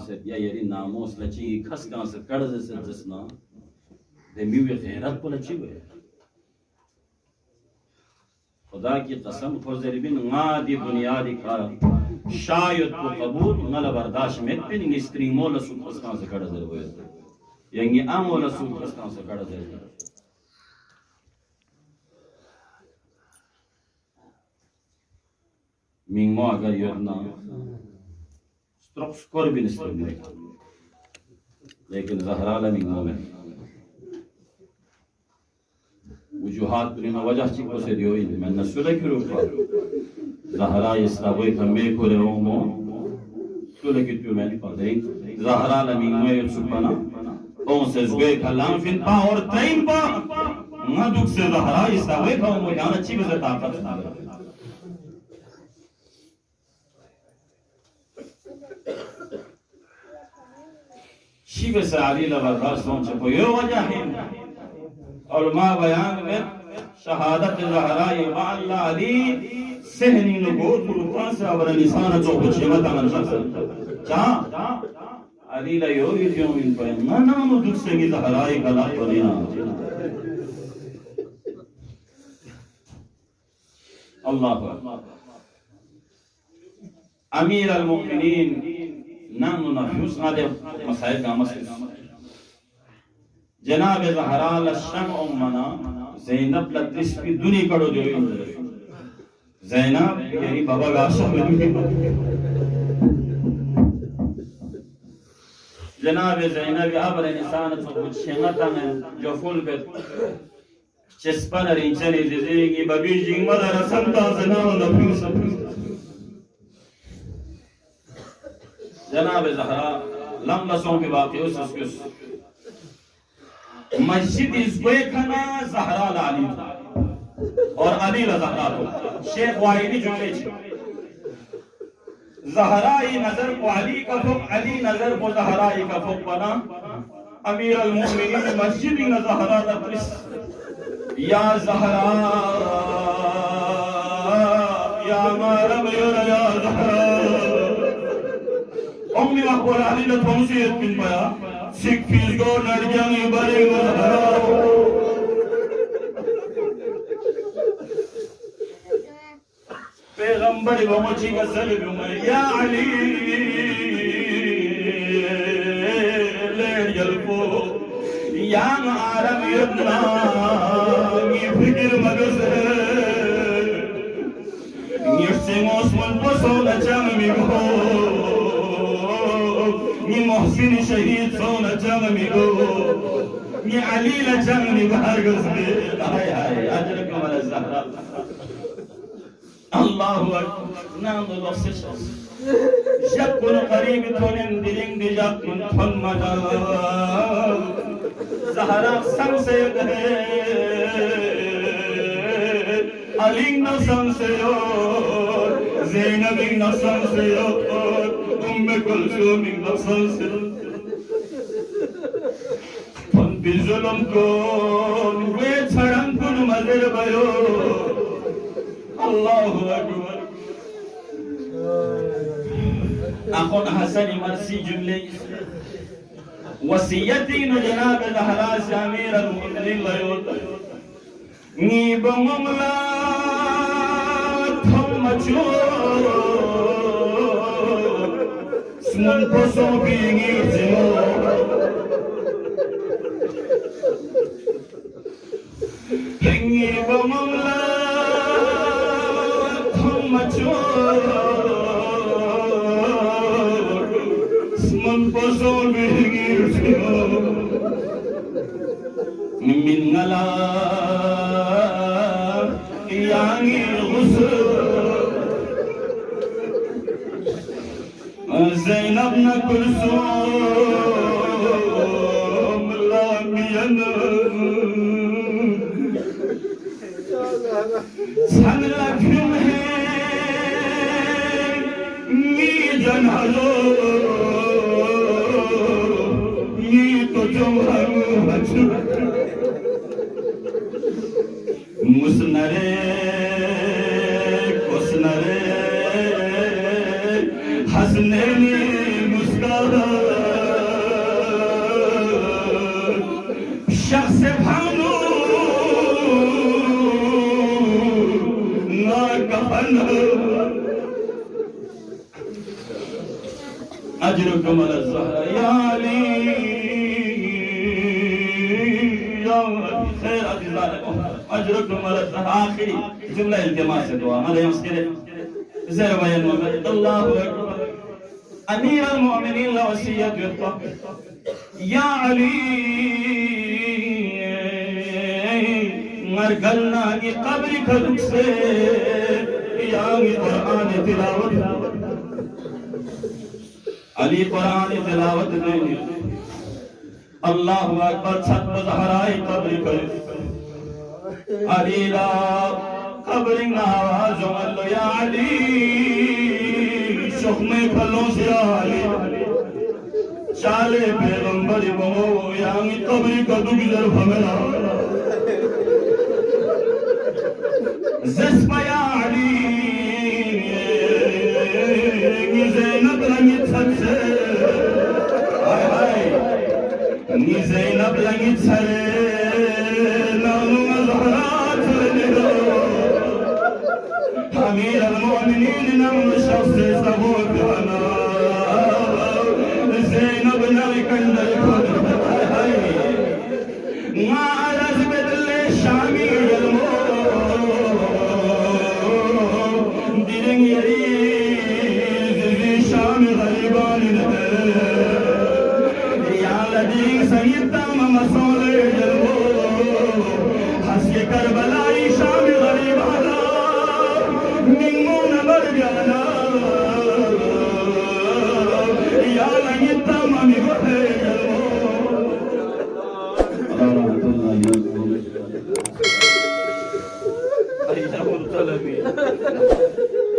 set ya yeri namus lachi khas kan se कर्ज से जिसना दे मिवे गैरत को लची हुए खुदा की कसम खुजरबिन गादी दुनिया दिखा शायद को कबूल नल बर्दाश्त में पिन स्त्री मोल सु खस kan se कर्ज हुए यंगी आमोल सु खस kan se कर्ज हुए मिंगो अगर योजना स्ट्रोक स्कोर भी नहीं लेकिन ज़हरा ला मिंगो में वजूहात पुरीना वजह चिको से दियो इन मैं नस्ले की रूप ज़हरा इसका वही कमे को रे ओमो सुले की तू मैंने पढ़े ज़हरा ला मिंगो ये सुपना ओं से ज़ुए कलाम फिन पा और ट्रेन पा ना दुख से ज़हरा इसका वही कौमो जाना चिको से ताकत ना शिव से आली लबरदार सोच को यो वजह है उलमा बयान में शहादत ज़हरा इमाल्ला अली सहनी नगोद पुरुषां से अवर निशान जो कुछ मत अमल चा अली ला यो यो इन पर ना नाम दुख से की ज़हरा गला बनिया अल्लाह अमीर अल मुमिनीन नाम नफ्यूस आदे मसाइल का मसला जनाब ज़हरा लशम उम्मना ज़ैनब लतिश की दुनी कड़ो जो ज़ैनब यानी बाबा गाशा में जनाब ज़ैनब अबर इंसान तो कुछ शेंगता में जो फूल पे चस्पन रिंचन इज़ेगी बबी जिंगमद रसंता ज़ना नफ्यूस जनाब ज़हरा लम्बसों के वाक़े उस मस्जिद इसको खाना ज़हरा लाली और अली ज़हरा को शेख वाहिदी जुमले ज़हरा ही नजर को अली का फुक अली नजर को ज़हरा ही का फुक बना अमीर अल मोमिनीन मस्जिद ही ज़हरा नफिस या ज़हरा या मरम या ज़हरा अम्मी अकबर अली ने तौसीयत बिन पाया सिख फीस को नरजंग बरे गहराओ पैगंबर बमची का सलब में या अली ले जलपो या आरब यदना ये फिक्र मगज ये सिंगोस मन पसो न चंग में हो ये मोहसिन शहीद सोना जंग में गो ये अली ला जंग में बाहर गज़बे हाय हाय अजर कमल ज़हरा अल्लाहु अकबर नाम लफ्ज़ जब कुन करीब थोनें दिलिंग दिजक कुन थन मजा ज़हरा संग से गए अली न संग से और ज़ैनब न संग से और उम्मे कुलसूम नफसन से फन बिजुलम को वे छड़न कुन मजर भयो अल्लाहु अकबर अखुन हसन मरसी जुमले वसीयती न जनाब ज़हरा से अमीर अल मुमिनीन लयो नी बमला थम मचो Mon poisson bingi zero Hingi bamamla Thumachor Mon poisson bingi zero Mingala Yangi ghusr Zainab न कुलसूम लामियन सन लख्युम है ये जनहलो ये तो जौहर बचू मुसनरे कुसनरे हसने मुस्कारा अजरुकुम अला ज़हरा या अली या खैर अज़ीज़ान अजरुकुम अला ज़हरा। आखिरी जुमला इल्तिमास से दुआ हमारे उसके ज़रा बयान में अल्लाहु अकबर। अमीर अल-मोमिनीन ला वसीयत या अली मरगलना की कब्र खलुक से या कुरान तिलावत अली कुरान तिलावत ने अल्लाहु अकबर छत पर ज़हराए कब्र कर अली ला कब्र आवाज अल्लाह या अली शुक्म खलों से अली चाले पैगंबर बो या कब्र का दुगिजर भमेला ज़स्मा या अली ज़ैनब लंगित सबसे हाय हाय नी ज़ैनब लंगित सरे नानू ज़हरा चले लो अमीर अल-मोमिनीन नम शख्स सबो गाना ज़ैनब नवी कंदर खुद हाय हाय मा अरज़ बदले शामी जलमो दिरंगी शाम गरीबान या लदी सईदा मसौले जलमो हंस के करबलाई शाम गरीबाना निमून मर जाना या लईदा ममी है जलमो